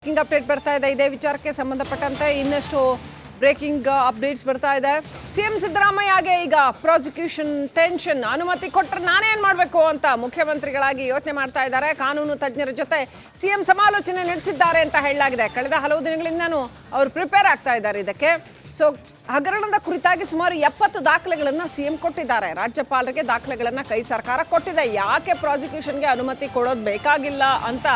Breaking update ಬರ್ತಾ ಇದೆ. ಇದೇ ವಿಚಾರಕ್ಕೆ ಸಂಬಂಧಪಟ್ಟಂತೆ ಇನ್ನಷ್ಟು ಬ್ರೇಕಿಂಗ್ ಅಪ್ಡೇಟ್ಸ್ ಬರ್ತಾ ಇದೆ. ಸಿಎಂ ಸಿದ್ದರಾಮಯ್ಯಗೆ ಈಗ ಪ್ರಾಸಿಕ್ಯೂಷನ್ ಟೆನ್ಷನ್. ಅನುಮತಿ ಕೊಟ್ಟರೆ ನಾನೇನ್ ಮಾಡಬೇಕು ಅಂತ ಮುಖ್ಯಮಂತ್ರಿಗಳಾಗಿ ಯೋಚನೆ ಮಾಡ್ತಾ ಇದ್ದಾರೆ. ಕಾನೂನು ತಜ್ಞರ ಜೊತೆ ಸಿಎಂ ಸಮಾಲೋಚನೆ ನಡೆಸಿದ್ದಾರೆ ಅಂತ ಹೇಳಲಾಗಿದೆ. ಕಳೆದ ಹಲವು ದಿನಗಳಿಂದನೂ ಅವರು ಪ್ರಿಪೇರ್ ಆಗ್ತಾ ಇದ್ದಾರೆ ಇದಕ್ಕೆ. ಸೊ ಹಗರಣದ ಕುರಿತಾಗಿ ಸುಮಾರು 70 ದಾಖಲೆಗಳನ್ನು ಸಿಎಂ ಕೊಟ್ಟಿದ್ದಾರೆ. ರಾಜ್ಯಪಾಲರಿಗೆ ದಾಖಲೆಗಳನ್ನು ಕೈ ಸರ್ಕಾರ ಕೊಟ್ಟಿದೆ. ಯಾಕೆ ಪ್ರಾಸಿಕ್ಯೂಷನ್ಗೆ ಅನುಮತಿ ಕೊಡೋದು ಬೇಕಾಗಿಲ್ಲ ಅಂತ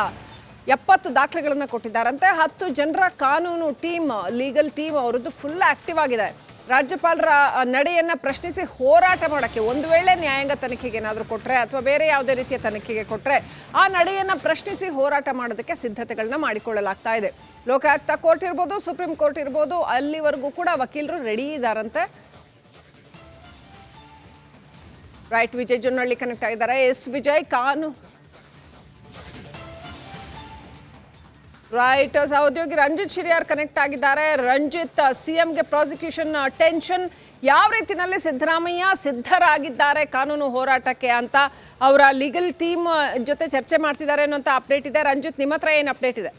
70 ದಾಖಲೆಗಳನ್ನು ಕೊಟ್ಟಿದ್ದಾರಂತೆ. 10 ಜನರ ಕಾನೂನು ಟೀಮ್, ಲೀಗಲ್ ಟೀಮ್ ಅವರದ್ದು ಫುಲ್ ಆಕ್ಟಿವ್ ಆಗಿದೆ. ರಾಜ್ಯಪಾಲರ ನಡೆಯನ್ನು ಪ್ರಶ್ನಿಸಿ ಹೋರಾಟ ಮಾಡೋಕ್ಕೆ, ಒಂದು ವೇಳೆ ನ್ಯಾಯಾಂಗ ತನಿಖೆಗೆ ಏನಾದರೂ ಕೊಟ್ಟರೆ ಅಥವಾ ಬೇರೆ ಯಾವುದೇ ರೀತಿಯ ತನಿಖೆಗೆ ಕೊಟ್ಟರೆ ಆ ನಡೆಯನ್ನು ಪ್ರಶ್ನಿಸಿ ಹೋರಾಟ ಮಾಡೋದಕ್ಕೆ ಸಿದ್ಧತೆಗಳನ್ನ ಮಾಡಿಕೊಳ್ಳಲಾಗ್ತಾ ಇದೆ. ಲೋಕಾಯುಕ್ತ ಕೋರ್ಟ್ ಇರ್ಬೋದು, ಸುಪ್ರೀಂ ಕೋರ್ಟ್ ಇರ್ಬೋದು, ಅಲ್ಲಿವರೆಗೂ ಕೂಡ ವಕೀಲರು ರೆಡಿ ಇದ್ದಾರಂತೆ. ರೈಟ್, ವಿಜಯ್ ಜೊನ್ನಳ್ಳಿ ಕನೆಕ್ಟ್ ಆಗಿದ್ದಾರೆ. ಎಸ್ ವಿಜಯ್, ರೈಟ್, ಸಹೋದ್ಯೋಗಿ ರಂಜಿತ್ ಶಿರಿಯಾರ್ ಕನೆಕ್ಟ್ ಆಗಿದ್ದಾರೆ. ರಂಜಿತ್, ಸಿಎಂಗೆ ಪ್ರಾಸಿಕ್ಯೂಷನ್ ಟೆನ್ಷನ್, ಯಾವ ರೀತಿಯಲ್ಲಿ ಸಿದ್ದರಾಮಯ್ಯ ಸಿದ್ಧರಾಗಿದ್ದಾರೆ ಕಾನೂನು ಹೋರಾಟಕ್ಕೆ ಅಂತ ಅವರ ಲೀಗಲ್ ಟೀಮ್ ಜೊತೆ ಚರ್ಚೆ ಮಾಡ್ತಿದ್ದಾರೆ ಅನ್ನೋಂಥ ಅಪ್ಡೇಟ್ ಇದೆ. ರಂಜಿತ್, ನಿಮ್ಮ ಹತ್ರ ಏನು ಅಪ್ಡೇಟ್ ಇದೆ?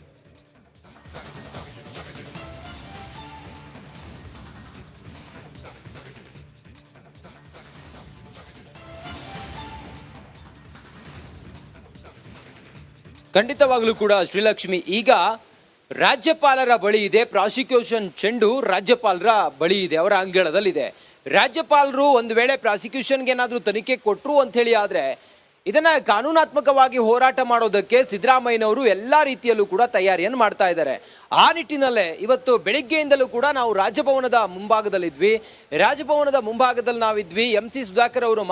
ಖಂಡಿತವಾಗ್ಲೂ ಕೂಡ ಶ್ರೀಲಕ್ಷ್ಮಿ, ಈಗ ರಾಜ್ಯಪಾಲರ ಬಳಿ ಇದೆ ಪ್ರಾಸಿಕ್ಯೂಷನ್ ಚೆಂಡು, ರಾಜ್ಯಪಾಲರ ಬಳಿ ಇದೆ, ಅವರ ಅಂಗಳದಲ್ಲಿದೆ. ರಾಜ್ಯಪಾಲರು ಒಂದು ವೇಳೆ ಪ್ರಾಸಿಕ್ಯೂಷನ್ಗೆ ಏನಾದರೂ ತನಿಖೆ ಕೊಟ್ಟರು ಅಂತ ಹೇಳಿ ಆದ್ರೆ ಇದನ್ನ ಕಾನೂನಾತ್ಮಕವಾಗಿ ಹೋರಾಟ ಮಾಡೋದಕ್ಕೆ ಸಿದ್ದರಾಮಯ್ಯನವರು ಎಲ್ಲಾ ರೀತಿಯಲ್ಲೂ ಕೂಡ ತಯಾರಿಯನ್ನು ಮಾಡ್ತಾ ಇದ್ದಾರೆ. ಆ ನಿಟ್ಟಿನಲ್ಲೇ ಇವತ್ತು ಬೆಳಿಗ್ಗೆಯಿಂದಲೂ ಕೂಡ ನಾವು ರಾಜಭವನದ ಮುಂಭಾಗದಲ್ಲಿದ್ವಿ. ರಾಜಭವನದ ಮುಂಭಾಗದಲ್ಲಿ ನಾವಿದ್ವಿ. MC ಸುಧಾಕರ್ ಅವರು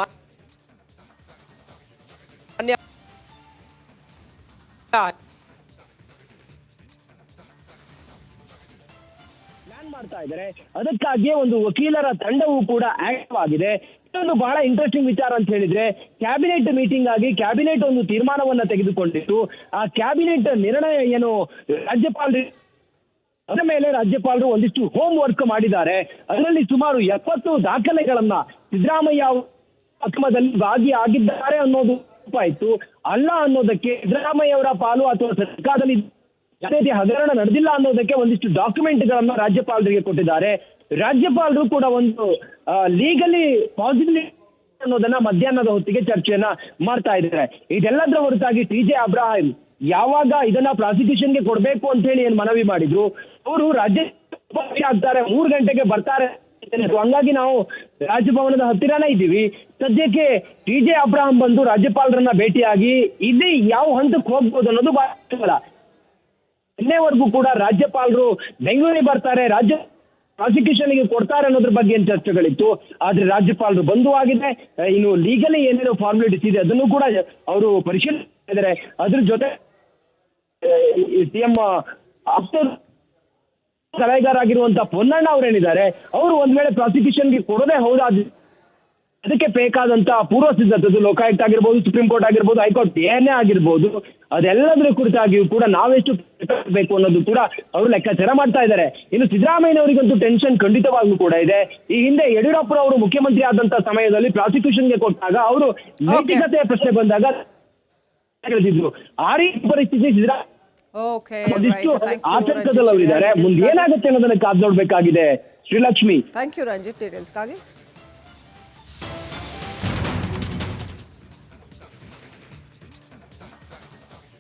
ಮಾಡ್ತಾ ಇದ್ದಾರೆ. ಅದಕ್ಕಾಗಿಯೇ ಒಂದು ವಕೀಲರ ತಂಡವೂ ಕೂಡ ಆಕ್ಟಿವ್ ಆಗಿದೆ. ಇನ್ನೊಂದು ಬಹಳ ಇಂಟ್ರೆಸ್ಟಿಂಗ್ ವಿಚಾರ ಅಂತ ಹೇಳಿದ್ರೆ, ಕ್ಯಾಬಿನೆಟ್ ಮೀಟಿಂಗ್ ಆಗಿ ಕ್ಯಾಬಿನೆಟ್ ಒಂದು ತೀರ್ಮಾನವನ್ನ ತೆಗೆದುಕೊಂಡಿತ್ತು. ಆ ಕ್ಯಾಬಿನೆಟ್ ನಿರ್ಣಯ ಏನು ರಾಜ್ಯಪಾಲರು ಅದರ ಮೇಲೆ ರಾಜ್ಯಪಾಲರು ಒಂದಿಷ್ಟು ಹೋಮ್ ವರ್ಕ್ ಮಾಡಿದ್ದಾರೆ. ಅದರಲ್ಲಿ ಸುಮಾರು 70 ದಾಖಲೆಗಳನ್ನ ಸಿದ್ದರಾಮಯ್ಯ ಅಕ್ರಮದಲ್ಲಿ ಭಾಗಿಯಾಗಿದ್ದಾರೆ ಅನ್ನೋದು ಆಯ್ತು. ಅಲ್ಲ ಅನ್ನೋದಕ್ಕೆ ಸಿದ್ದರಾಮಯ್ಯ ಅವರ ಪಾಲು ಅಥವಾ ಸರ್ಕಾರದಲ್ಲಿ ಹಗರಣ ನಡೆದಿಲ್ಲ ಅನ್ನೋದಕ್ಕೆ ಒಂದಿಷ್ಟು ಡಾಕ್ಯುಮೆಂಟ್ಗಳನ್ನ ರಾಜ್ಯಪಾಲರಿಗೆ ಕೊಟ್ಟಿದ್ದಾರೆ. ರಾಜ್ಯಪಾಲರು ಕೂಡ ಒಂದು ಲೀಗಲಿ ಪಾಸಿಟಿವ್ ಅನ್ನೋದನ್ನ ಮಧ್ಯಾಹ್ನದ ಹೊತ್ತಿಗೆ ಚರ್ಚೆಯನ್ನ ಮಾಡ್ತಾ ಇದ್ದಾರೆ. ಇದೆಲ್ಲದರ ಹೊರತಾಗಿ TJ ಅಬ್ರಾಹಿಂ ಯಾವಾಗ ಇದನ್ನ ಪ್ರಾಸಿಕ್ಯೂಷನ್ಗೆ ಕೊಡ್ಬೇಕು ಅಂತ ಹೇಳಿ ಏನ್ ಮನವಿ ಮಾಡಿದ್ರು, ಅವರು ರಾಜ್ಯ ಆಗ್ತಾರೆ, 3 ಗಂಟೆಗೆ ಬರ್ತಾರೆ. ಹಂಗಾಗಿ ನಾವು ರಾಜಭವನದ ಹತ್ತಿರನೇ ಇದ್ದೀವಿ. ಸದ್ಯಕ್ಕೆ TJ ಅಬ್ರಾಹಂ ಬಂದು ರಾಜ್ಯಪಾಲರನ್ನ ಭೇಟಿಯಾಗಿ ಇಲ್ಲಿ ಯಾವ ಹಂತಕ್ಕೆ ಹೋಗ್ಬೋದು ಅನ್ನೋದು ಬಹಳ ಇನ್ನೇವರೆಗೂ ಕೂಡ ರಾಜ್ಯಪಾಲರು ಬೆಂಗಳೂರಿಗೆ ಬರ್ತಾರೆ, ರಾಜ್ಯ ಪ್ರಾಸಿಕ್ಯೂಷನ್ಗೆ ಕೊಡ್ತಾರೆ ಅನ್ನೋದ್ರ ಬಗ್ಗೆ ಏನ್ ಚರ್ಚೆಗಳಿತ್ತು. ಆದ್ರೆ ರಾಜ್ಯಪಾಲರು ಬಂದು ಆಗಿದೆ. ಇನ್ನು ಲೀಗಲಿ ಏನೇನೋ ಫಾರ್ಮಾಲಿಟೀಸ್ ಇದೆ ಅದನ್ನು ಕೂಡ ಅವರು ಪರಿಶೀಲಿಸಿದ್ದಾರೆ. ಅದ್ರ ಜೊತೆ CM ಸಲಹೆಗಾರ ಆಗಿರುವಂತಹ ಪೊನ್ನಣ್ಣ ಅವರೇನಿದ್ದಾರೆ, ಅವರು ಒಂದ್ ವೇಳೆ ಪ್ರಾಸಿಕ್ಯೂಷನ್ಗೆ ಕೊಡೋದೇ ಹೌದಾದ ಅದಕ್ಕೆ ಬೇಕಾದಂತ ಪೂರ್ವ ಸಿದ್ಧತೆ ಲೋಕಾಯುಕ್ತ ಆಗಿರ್ಬೋದು, ಸುಪ್ರೀಂ ಕೋರ್ಟ್ ಆಗಿರ್ಬೋದು, ಹೈಕೋರ್ಟ್ ಏನೇ ಆಗಿರ್ಬೋದು, ಅದೆಲ್ಲದರ ಕುರಿತಾಗಿಯೂ ಕೂಡ ನಾವೆಷ್ಟು ಬೇಕು ಅನ್ನೋದು ಕೂಡ ಅವರು ಲೆಕ್ಕಾಚಾರ ಮಾಡ್ತಾ ಇದ್ದಾರೆ. ಇನ್ನು ಸಿದ್ದರಾಮಯ್ಯನವರಿಗಂತೂ ಟೆನ್ಷನ್ ಖಂಡಿತವಾಗ್ಲೂ ಕೂಡ ಇದೆ. ಈ ಹಿಂದೆ ಯಡಿಯೂರಪ್ಪ ಅವರು ಮುಖ್ಯಮಂತ್ರಿ ಆದಂತ ಸಮಯದಲ್ಲಿ ಪ್ರಾಸಿಕ್ಯೂಷನ್ಗೆ ಕೊಟ್ಟಾಗ ಅವರು ನೈತಿಕತೆಯ ಪ್ರಶ್ನೆ ಬಂದಾಗ ಹೇಳಿದ್ರು. ಆ ರೀತಿ ಪರಿಸ್ಥಿತಿ ಆತಂಕದಲ್ಲಿ ಅವರಿದ್ದಾರೆ. ಮುಂದೆ ಏನಾಗುತ್ತೆ ಅನ್ನೋದನ್ನ ಕಾದು ನೋಡ್ಬೇಕಾಗಿದೆ. ಶ್ರೀಲಕ್ಷ್ಮಿ, ಥ್ಯಾಂಕ್ ಯು ರಂಜಿತ್ ಡೀಟೇಲ್ಸ್ಗಾಗಿ.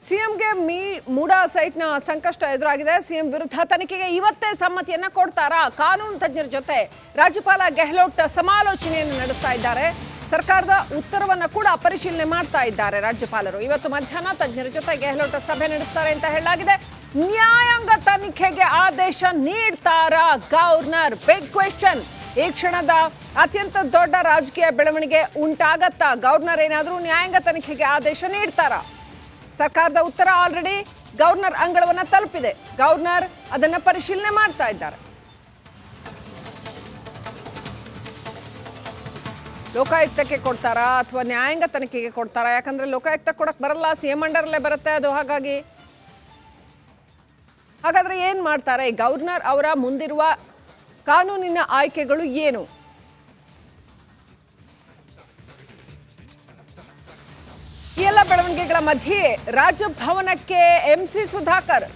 ಸಿಎಂಗೆ ಮೂಡಾ ಸೈಟ್ನ ಸಂಕಷ್ಟ ಎದುರಾಗಿದೆ. ಸಿಎಂ ವಿರುದ್ಧ ತನಿಖೆಗೆ ಇವತ್ತೇ ಸಮ್ಮತಿಯನ್ನ ಕೊಡ್ತಾರಾ? ಕಾನೂನು ತಜ್ಞರ ಜೊತೆ ರಾಜ್ಯಪಾಲ ಗೆಹ್ಲೋಟ್ ಸಮಾಲೋಚನೆಯನ್ನು ನಡೆಸ್ತಾ ಇದ್ದಾರೆ. ಸರ್ಕಾರದ ಉತ್ತರವನ್ನ ಕೂಡ ಪರಿಶೀಲನೆ ಮಾಡ್ತಾ ಇದ್ದಾರೆ ರಾಜ್ಯಪಾಲರು. ಇವತ್ತು ಮಧ್ಯಾಹ್ನ ತಜ್ಞರ ಜೊತೆ ಗೆಹ್ಲೋಟ್ ಸಭೆ ನಡೆಸ್ತಾರೆ ಅಂತ ಹೇಳಲಾಗಿದೆ. ನ್ಯಾಯಾಂಗ ತನಿಖೆಗೆ ಆದೇಶ ನೀಡ್ತಾರಾ ಗವರ್ನರ್? Big question. ಈ ಕ್ಷಣದ ಅತ್ಯಂತ ದೊಡ್ಡ ರಾಜಕೀಯ ಬೆಳವಣಿಗೆ ಉಂಟಾಗತ್ತಾ? ಗವರ್ನರ್ ಏನಾದರೂ ನ್ಯಾಯಾಂಗ ತನಿಖೆಗೆ ಆದೇಶ ನೀಡ್ತಾರಾ? ಸರ್ಕಾರದ ಉತ್ತರ ಆಲ್ರೆಡಿ ಗವರ್ನರ್ ಅಂಗಳವನ್ನ ತಲುಪಿದೆ. ಗವರ್ನರ್ ಅದನ್ನ ಪರಿಶೀಲನೆ ಮಾಡ್ತಾ ಇದ್ದಾರೆ. ಲೋಕಾಯುಕ್ತಕ್ಕೆ ಕೊಡ್ತಾರಾ ಅಥವಾ ನ್ಯಾಯಾಂಗ ತನಿಖೆಗೆ ಕೊಡ್ತಾರಾ? ಯಾಕಂದ್ರೆ ಲೋಕಾಯುಕ್ತ ಕೊಡಕ್ ಬರಲ್ಲ, CM ಅಂಡರ್ಲೇ ಬರುತ್ತೆ ಅದು. ಹಾಗಾದ್ರೆ ಏನ್ ಮಾಡ್ತಾರೆ? ಗವರ್ನರ್ ಅವರ ಮುಂದಿರುವ ಕಾನೂನಿನ ಆಯ್ಕೆಗಳು ಏನು? ಈ ಎಲ್ಲ ಬೆಳವಣಿಗೆಗಳ ಬೆಳವಣಿಗೆಗಳ ಮಧ್ಯೆ ರಾಜಭವನಕ್ಕೆ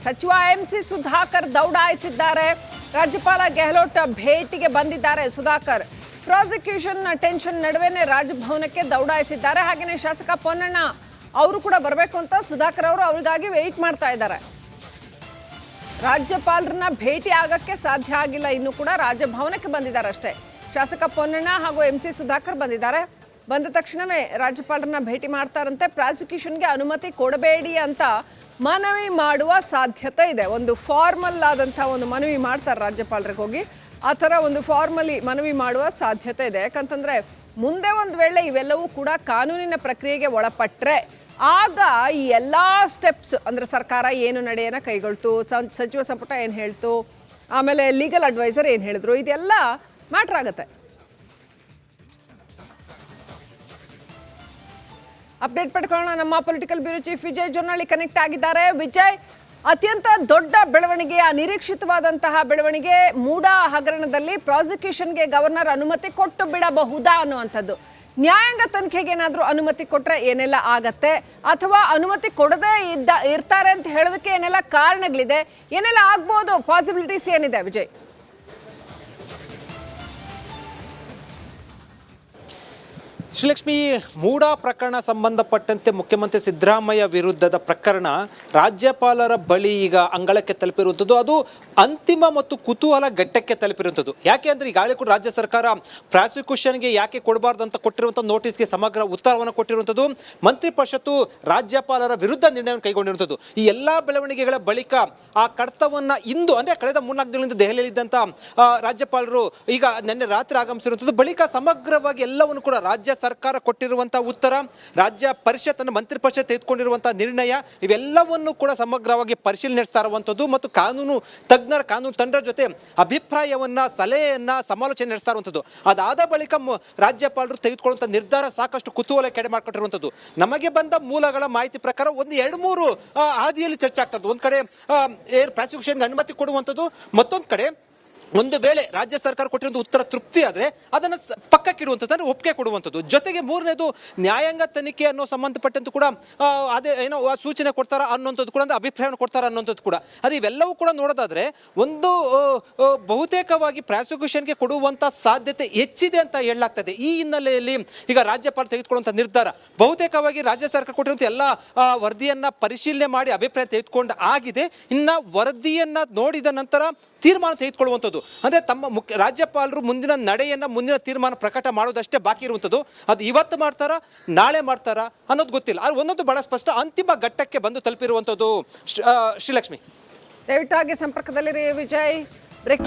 ಸಚಿವ ಎಂಸಿ ಸುಧಾಕರ್ ದೌಡಾಯಿಸಿದ್ದಾರೆ. ರಾಜ್ಯಪಾಲ ಗೆಹ್ಲೋಟ್ ಭೇಟಿಗೆ ಬಂದಿದ್ದಾರೆ ಸುಧಾಕರ್. ಪ್ರಾಸಿಕ್ಯೂಷನ್ ಟೆನ್ಷನ್ ನಡುವೆನೆ ರಾಜಭವನಕ್ಕೆ ದೌಡಾಯಿಸಿದ್ದಾರೆ. ಹಾಗೆಯೇ ಶಾಸಕ ಪೊನ್ನಣ್ಣ ಅವರು ಕೂಡ ಬರಬೇಕು ಅಂತ ಸುಧಾಕರ್ ಅವರು ಅವರಿಗಾಗಿ ವೆಯ್ಟ್ ಮಾಡ್ತಾ ಇದ್ದಾರೆ. ರಾಜ್ಯಪಾಲರನ್ನ ಭೇಟಿ ಆಗಕ್ಕೆ ಸಾಧ್ಯ ಆಗಿಲ್ಲ, ಇನ್ನು ಕೂಡ ರಾಜಭವನಕ್ಕೆ ಬಂದಿದ್ದಾರೆ ಅಷ್ಟೇ. ಶಾಸಕ ಪೊನ್ನಣ್ಣ ಹಾಗೂ ಎಂಸಿ ಸುಧಾಕರ್ ಬಂದಿದ್ದಾರೆ. ಬಂದ ತಕ್ಷಣವೇ ರಾಜ್ಯಪಾಲರನ್ನ ಭೇಟಿ ಮಾಡ್ತಾರಂತೆ. ಪ್ರಾಸಿಕ್ಯೂಷನ್ಗೆ ಅನುಮತಿ ಕೊಡಬೇಡಿ ಅಂತ ಮನವಿ ಮಾಡುವ ಸಾಧ್ಯತೆ ಇದೆ. ಒಂದು ಫಾರ್ಮಲ್ ಆದಂಥ ಒಂದು ಮನವಿ ಮಾಡ್ತಾರೆ ರಾಜ್ಯಪಾಲರಿಗೆ ಹೋಗಿ. ಆ ಥರ ಒಂದು ಫಾರ್ಮಲಿ ಮನವಿ ಮಾಡುವ ಸಾಧ್ಯತೆ ಇದೆ. ಯಾಕಂತಂದ್ರೆ ಮುಂದೆ ಒಂದು ವೇಳೆ ಇವೆಲ್ಲವೂ ಕೂಡ ಕಾನೂನಿನ ಪ್ರಕ್ರಿಯೆಗೆ ಒಳಪಟ್ಟರೆ ಆಗ ಈ ಎಲ್ಲ ಸ್ಟೆಪ್ಸ್ ಅಂದರೆ ಸರ್ಕಾರ ಏನು ನಡೆಯನ್ನು ಕೈಗೊಳ್ತು, ಸಚಿವ ಸಂಪುಟ ಏನು ಹೇಳ್ತು, ಆಮೇಲೆ ಲೀಗಲ್ ಅಡ್ವೈಸರ್ ಏನು ಹೇಳಿದ್ರು, ಇದೆಲ್ಲ ಮ್ಯಾಟ್ರ್ ಆಗುತ್ತೆ. ಅಪ್ಡೇಟ್ ಪಡ್ಕೊಳ್ಳೋಣ. ನಮ್ಮ political bureau chief Vijay Jonnalli connect ಆಗಿದ್ದಾರೆ. ವಿಜಯ್, ಅತ್ಯಂತ ದೊಡ್ಡ ಬೆಳವಣಿಗೆ, ಅನಿರೀಕ್ಷಿತವಾದಂತಹ ಬೆಳವಣಿಗೆ, ಮೂಡಾ ಹಗರಣದಲ್ಲಿ ಪ್ರಾಸಿಕ್ಯೂಷನ್ಗೆ ಗವರ್ನರ್ ಅನುಮತಿ ಕೊಟ್ಟು ಬಿಡಬಹುದಾ ಅನ್ನುವಂಥದ್ದು. ನ್ಯಾಯಾಂಗ ತನಿಖೆಗೆ ಏನಾದರೂ ಅನುಮತಿ ಕೊಟ್ಟರೆ ಏನೆಲ್ಲ ಆಗತ್ತೆ, ಅಥವಾ ಅನುಮತಿ ಕೊಡದೇ ಇರ್ತಾರೆ ಅಂತ ಹೇಳೋದಕ್ಕೆ ಏನೆಲ್ಲ ಕಾರಣಗಳಿದೆ, ಏನೆಲ್ಲ ಆಗ್ಬೋದು, ಪಾಸಿಬಿಲಿಟೀಸ್ ಏನಿದೆ ವಿಜಯ್? ಶ್ರೀಲಕ್ಷ್ಮಿ, ಮೂಡಾ ಪ್ರಕರಣ ಸಂಬಂಧಪಟ್ಟಂತೆ ಮುಖ್ಯಮಂತ್ರಿ ಸಿದ್ದರಾಮಯ್ಯ ವಿರುದ್ಧದ ಪ್ರಕರಣ ರಾಜ್ಯಪಾಲರ ಬಳಿ ಈಗ ಅಂಗಳಕ್ಕೆ ತಲುಪಿರುವಂಥದ್ದು. ಅದು ಅಂತಿಮ ಮತ್ತು ಕುತೂಹಲ ಘಟ್ಟಕ್ಕೆ ತಲುಪಿರುವಂಥದ್ದು. ಯಾಕೆ ಅಂದರೆ ಈಗಾಗಲೇ ಕೂಡ ರಾಜ್ಯ ಸರ್ಕಾರ ಪ್ರಾಸಿಕ್ಯೂಷನ್ಗೆ ಯಾಕೆ ಕೊಡಬಾರ್ದು ಅಂತ ಕೊಟ್ಟಿರುವಂಥ ನೋಟಿಸ್ಗೆ ಸಮಗ್ರ ಉತ್ತರವನ್ನು ಕೊಟ್ಟಿರುವಂಥದ್ದು. ಮಂತ್ರಿ ಪರಿಷತ್ತು ರಾಜ್ಯಪಾಲರ ವಿರುದ್ಧ ನಿರ್ಣಯವನ್ನು ಕೈಗೊಂಡಿರುವಂಥದ್ದು. ಈ ಎಲ್ಲ ಬೆಳವಣಿಗೆಗಳ ಬಳಿಕ ಆ ಕಡತವನ್ನು ಇಂದು ಅಂದರೆ ಕಳೆದ 3-4 ದಿನಗಳಿಂದ ದೆಹಲಿಯಲ್ಲಿದ್ದಂಥ ರಾಜ್ಯಪಾಲರು ಈಗ ನಿನ್ನೆ ರಾತ್ರಿ ಆಗಮಿಸಿರುವಂಥದ್ದು. ಬಳಿಕ ಸಮಗ್ರವಾಗಿ ಎಲ್ಲವನ್ನು ಕೂಡ ರಾಜ್ಯ ಸರ್ಕಾರ ಕೊಟ್ಟಿರುವಂತಹ ಉತ್ತರ, ರಾಜ್ಯ ಪರಿಷತ್ ಮಂತ್ರಿ ಪರಿಷತ್ ತೆಗೆದುಕೊಂಡಿರುವಂತಹ ನಿರ್ಣಯ, ಇವೆಲ್ಲವನ್ನು ಕೂಡ ಸಮಗ್ರವಾಗಿ ಪರಿಶೀಲನೆ ನಡೆಸ್ತಾ ಇರುವಂಥದ್ದು ಮತ್ತು ಕಾನೂನು ತಂಡದ ಜೊತೆ ಅಭಿಪ್ರಾಯವನ್ನ, ಸಲಹೆಯನ್ನ, ಸಮಾಲೋಚನೆ ನಡೆಸ್ತಾ ಇರುವಂಥದ್ದು. ಅದಾದ ಬಳಿಕ ರಾಜ್ಯಪಾಲರು ತೆಗೆದುಕೊಳ್ಳುವಂಥ ನಿರ್ಧಾರ ಸಾಕಷ್ಟು ಕುತೂಹಲ ಕೆಡೆ ಮಾಡಿಕೊಟ್ಟಿರುವಂಥದ್ದು. ನಮಗೆ ಬಂದ ಮೂಲಗಳ ಮಾಹಿತಿ ಪ್ರಕಾರ ಒಂದು 2-3 ಹಾದಿಯಲ್ಲಿ ಚರ್ಚೆ ಆಗ್ತದೆ. ಒಂದ್ ಕಡೆ ಪ್ರಾಸಿಕ್ಯೂಷನ್ಗೆ ಅನುಮತಿ ಕೊಡುವಂಥದ್ದು, ಮತ್ತೊಂದು ಕಡೆ ಒಂದು ವೇಳೆ ರಾಜ್ಯ ಸರ್ಕಾರ ಕೊಟ್ಟಿರುವಂಥ ಉತ್ತರ ತೃಪ್ತಿ ಆದರೆ ಅದನ್ನು ಪಕ್ಕಕ್ಕಿಡುವಂಥದ್ದು, ಅಂದರೆ ಒಪ್ಪಿಗೆ ಕೊಡುವಂಥದ್ದು. ಜೊತೆಗೆ ಮೂರನೇದು ನ್ಯಾಯಾಂಗ ತನಿಖೆ ಅನ್ನೋ ಸಂಬಂಧಪಟ್ಟಂತೆ ಕೂಡ ಅದೇ ಏನೋ ಸೂಚನೆ ಕೊಡ್ತಾರ ಅನ್ನೋಂಥದ್ದು ಕೂಡ, ಅಂದರೆ ಅಭಿಪ್ರಾಯವನ್ನು ಕೊಡ್ತಾರ ಅನ್ನೋಂಥದ್ದು ಕೂಡ. ಅದು ಇವೆಲ್ಲವೂ ಕೂಡ ನೋಡೋದಾದ್ರೆ ಒಂದು ಬಹುತೇಕವಾಗಿ ಪ್ರಾಸಿಕ್ಯೂಷನ್ಗೆ ಕೊಡುವಂಥ ಸಾಧ್ಯತೆ ಹೆಚ್ಚಿದೆ ಅಂತ ಹೇಳಲಾಗ್ತದೆ. ಈ ಹಿನ್ನೆಲೆಯಲ್ಲಿ ಈಗ ರಾಜ್ಯಪಾಲ ತೆಗೆದುಕೊಳ್ಳುವಂಥ ನಿರ್ಧಾರ ಬಹುತೇಕವಾಗಿ ರಾಜ್ಯ ಸರ್ಕಾರ ಕೊಟ್ಟಿರುವಂಥ ಎಲ್ಲ ವರದಿಯನ್ನ ಪರಿಶೀಲನೆ ಮಾಡಿ ಅಭಿಪ್ರಾಯ ತೆಗೆದುಕೊಂಡು ಆಗಿದೆ. ಇನ್ನು ವರದಿಯನ್ನ ನೋಡಿದ ನಂತರ ತೀರ್ಮಾನ ತೆಗೆದುಕೊಳ್ಳುವಂಥದ್ದು, ಅಂದರೆ ತಮ್ಮ ರಾಜ್ಯಪಾಲರು ಮುಂದಿನ ನಡೆಯನ್ನ, ಮುಂದಿನ ತೀರ್ಮಾನ ಪ್ರಕಟ ಮಾಡೋದಷ್ಟೇ ಬಾಕಿ ಇರುವಂಥದ್ದು. ಅದು ಇವತ್ತು ಮಾಡ್ತಾರ, ನಾಳೆ ಮಾಡ್ತಾರ ಅನ್ನೋದು ಗೊತ್ತಿಲ್ಲ. ಅದು ಒಂದೊಂದು ಬಹಳ ಸ್ಪಷ್ಟ, ಅಂತಿಮ ಘಟ್ಟಕ್ಕೆ ಬಂದು ತಲುಪಿರುವಂಥದ್ದು. ಶ್ರೀಲಕ್ಷ್ಮಿ, ದಯವಿಟ್ಟು ಹಾಗೆ ಸಂಪರ್ಕದಲ್ಲಿರಿ ವಿಜಯ್. ಬ್ರೇಕ್.